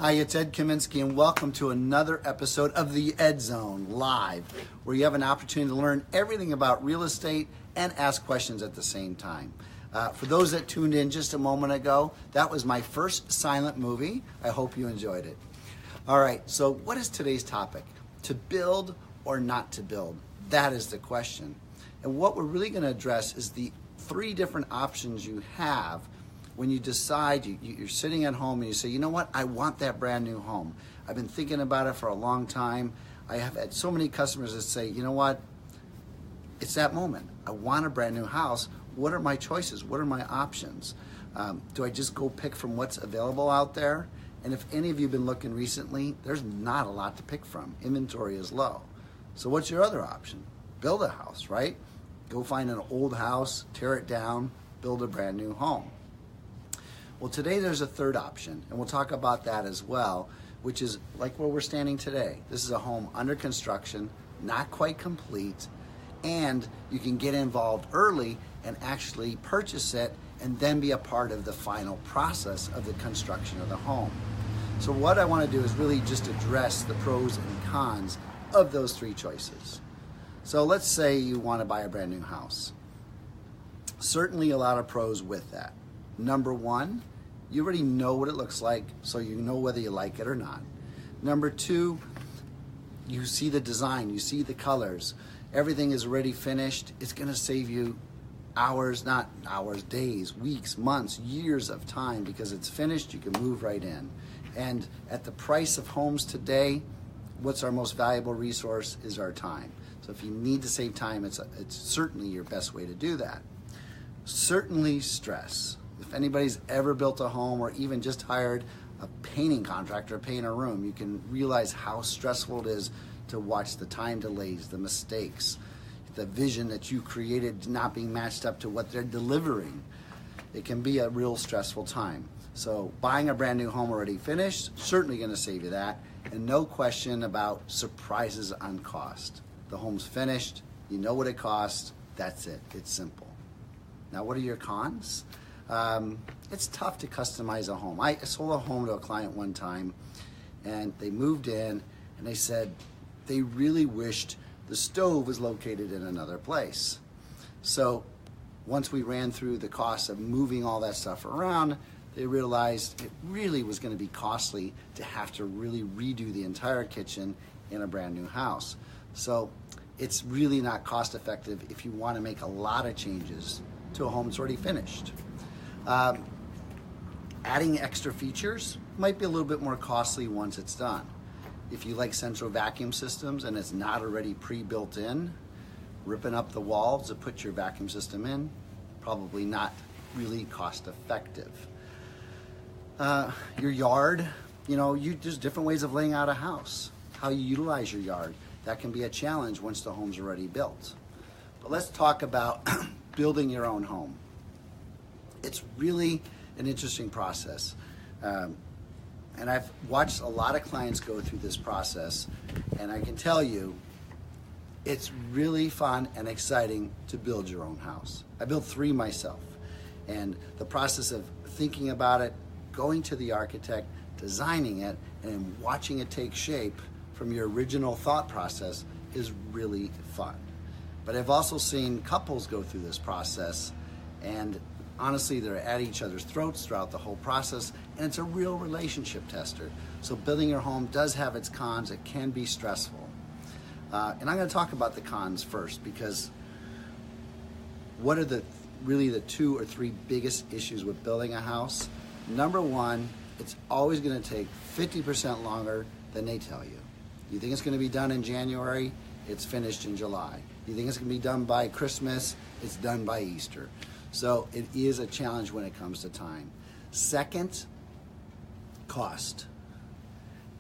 Hi, it's Ed Kaminsky, and welcome to another episode of the EdZone Live, where you have an opportunity to learn everything about real estate and ask questions at the same time. For those that tuned in just a moment ago, that was my first silent movie. I hope you enjoyed it. All right, so what is today's topic? To build or not to build? That is the question. And what we're really going to address is the three different options you have when you decide, you're sitting at home and you say, you know what, I want that brand new home. I've been thinking about it for a long time. I have had so many customers that say, you know what, it's that moment. I want a brand new house. What are my choices? What are my options? Do I just go pick from what's available out there? And if any of you have been looking recently, there's not a lot to pick from. Inventory is low. So what's your other option? Build a house, right? Go find an old house, tear it down, build a brand new home. Well, today there's a third option, and we'll talk about that as well, which is like where we're standing today. This is a home under construction, not quite complete, and you can get involved early and actually purchase it and then be a part of the final process of the construction of the home. So what I want to do is really just address the pros and cons of those three choices. So let's say you want to buy a brand new house. Certainly a lot of pros with that. Number one, you already know what it looks like, so you know whether you like it or not. Number two, you see the design, you see the colors. Everything is already finished. It's going to save you hours, not hours, days, weeks, months, years of time, because it's finished, you can move right in. And at the price of homes today, what's our most valuable resource is our time. So if you need to save time, it's certainly your best way to do that. Certainly stress. If anybody's ever built a home or even just hired a painting contractor to paint a room, you can realize how stressful it is to watch the time delays, the mistakes, the vision that you created not being matched up to what they're delivering. It can be a real stressful time. So buying a brand new home already finished, certainly going to save you that, and no question about surprises on cost. The home's finished, you know what it costs, that's it, it's simple. Now what are your cons? It's tough to customize a home. I sold a home to a client one time, and they moved in and they said they really wished the stove was located in another place. So once we ran through the cost of moving all that stuff around, they realized it really was going to be costly to have to really redo the entire kitchen in a brand new house. So it's really not cost effective if you want to make a lot of changes to a home that's already finished. Adding extra features might be a little bit more costly once it's done. If you like central vacuum systems and it's not already pre-built in, ripping up the walls to put your vacuum system in, probably not really cost effective. Your yard, there's different ways of laying out a house. How you utilize your yard, that can be a challenge once the home's already built. But let's talk about building your own home. It's really an interesting process. And I've watched a lot of clients go through this process, and I can tell you, it's really fun and exciting to build your own house. I built 3 myself, and the process of thinking about it, going to the architect, designing it, and watching it take shape from your original thought process is really fun. But I've also seen couples go through this process, and honestly, they're at each other's throats throughout the whole process, and it's a real relationship tester. So building your home does have its cons. It can be stressful. And I'm going to talk about the cons first, because what are really the 2 or 3 biggest issues with building a house? Number one, it's always going to take 50% longer than they tell you. You think it's going to be done in January, it's finished in July. You think it's going to be done by Christmas, it's done by Easter. So it is a challenge when it comes to time. Second, cost.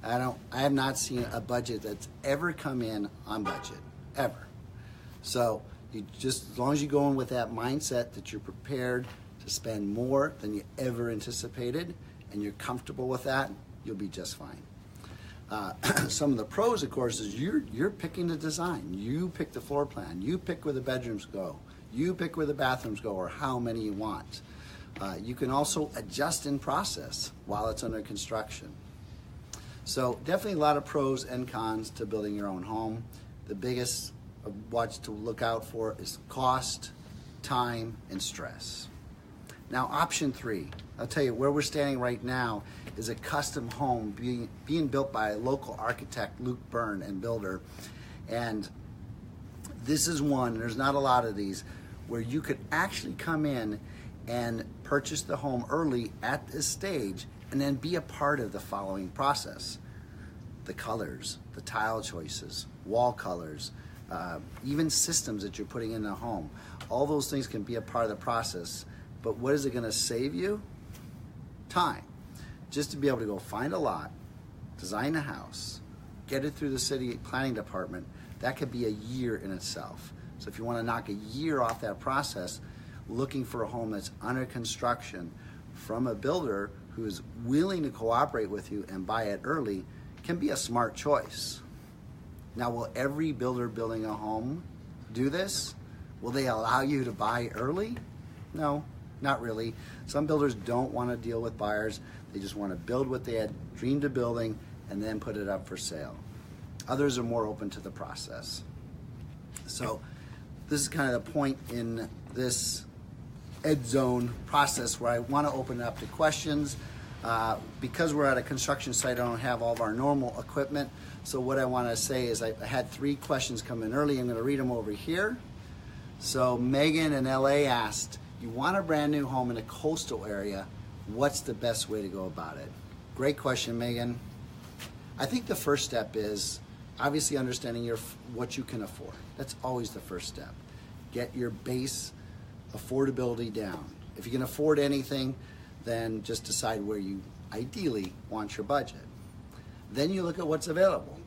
I have not seen a budget that's ever come in on budget, ever. So as long as you go in with that mindset that you're prepared to spend more than you ever anticipated, and you're comfortable with that, you'll be just fine. Some of the pros, of course, is you're picking the design. You pick the floor plan. You pick where the bedrooms go. You pick where the bathrooms go, or how many you want. You can also adjust in process while it's under construction. So definitely a lot of pros and cons to building your own home. The biggest of what's to look out for is cost, time, and stress. Now, option 3, I'll tell you where we're standing right now is a custom home being built by a local architect, Luke Byrne, and builder. And this is one, there's not a lot of these, where you could actually come in and purchase the home early at this stage and then be a part of the following process. The colors, the tile choices, wall colors, even systems that you're putting in the home. All those things can be a part of the process, but what is it gonna save you? Time. Just to be able to go find a lot, design a house, get it through the city planning department, that could be a year in itself. So if you wanna knock a year off that process, looking for a home that's under construction from a builder who is willing to cooperate with you and buy it early can be a smart choice. Now, will every builder building a home do this? Will they allow you to buy early? No, not really. Some builders don't want to deal with buyers. They just want to build what they had dreamed of building and then put it up for sale. Others are more open to the process. So this is kind of the point in this EdZone process where I want to open it up to questions. Because we're at a construction site, I don't have all of our normal equipment. So what I want to say is I had 3 questions come in early. I'm going to read them over here. So Megan in LA asked, you want a brand new home in a coastal area, what's the best way to go about it? Great question, Megan. I think the first step is obviously understanding what you can afford. That's always the first step. Get your base affordability down. If you can afford anything, then just decide where you ideally want your budget. Then you look at what's available.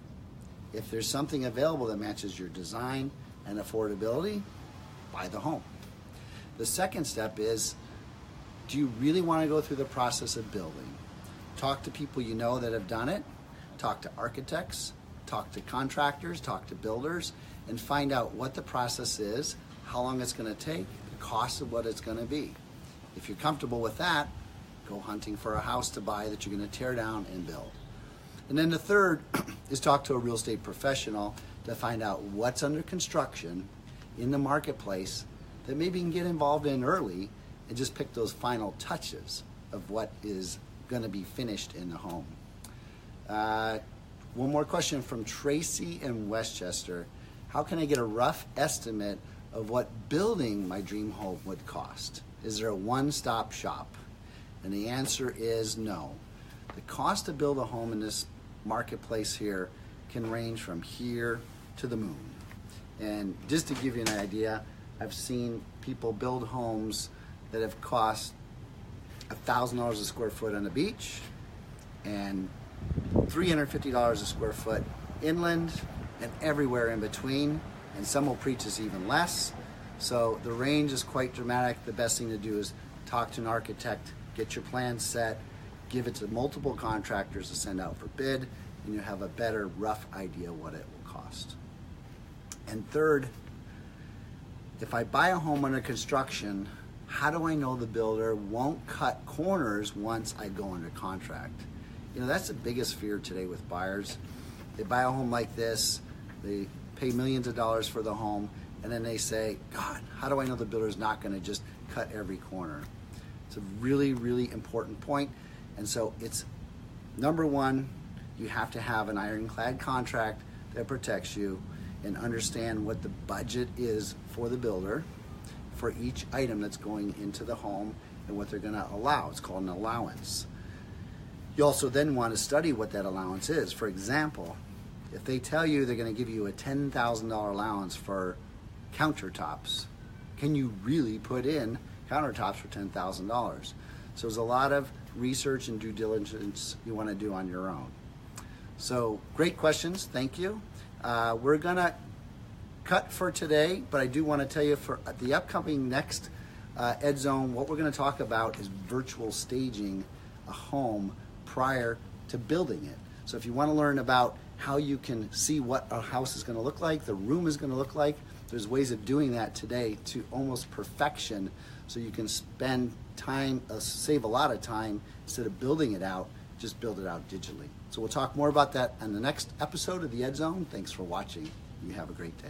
If there's something available that matches your design and affordability, buy the home. The second step is, do you really want to go through the process of building? Talk to people you know that have done it, talk to architects, talk to contractors, talk to builders, and find out what the process is, how long it's going to take, the cost of what it's going to be. If you're comfortable with that, go hunting for a house to buy that you're going to tear down and build. And then the third is talk to a real estate professional to find out what's under construction in the marketplace that maybe you can get involved in early and just pick those final touches of what is going to be finished in the home. One more question from Tracy in Westchester. How can I get a rough estimate of what building my dream home would cost? Is there a one-stop shop? And the answer is no. The cost to build a home in this marketplace here can range from here to the moon. And just to give you an idea, I've seen people build homes that have cost $1,000 a square foot on the beach and $350 a square foot inland and everywhere in between, and some will preach us even less. So the range is quite dramatic. The best thing to do is talk to an architect, get your plan set, give it to multiple contractors to send out for bid, and you have a better rough idea what it will cost. And third, if I buy a home under construction, how do I know the builder won't cut corners once I go under contract? You know, that's the biggest fear today with buyers. They buy a home like this, they pay millions of dollars for the home, and then they say, God, how do I know the builder's not gonna just cut every corner? It's a really, really important point. And so it's number one, you have to have an ironclad contract that protects you and understand what the budget is for the builder for each item that's going into the home and what they're gonna allow. It's called an allowance. You also then want to study what that allowance is. For example, if they tell you they're gonna give you a $10,000 allowance for countertops, can you really put in countertops for $10,000? So there's a lot of research and due diligence you want to do on your own. So great questions, thank you. We're gonna cut for today, but I do want to tell you for the upcoming next EdZone, what we're going to talk about is virtual staging a home prior to building it. So if you want to learn about how you can see what a house is going to look like, the room is going to look like, there's ways of doing that today to almost perfection, so you can spend time, save a lot of time instead of building it out. Just just build it out digitally. So we'll talk more about that on the next episode of the EdZone. Thanks for watching. You have a great day.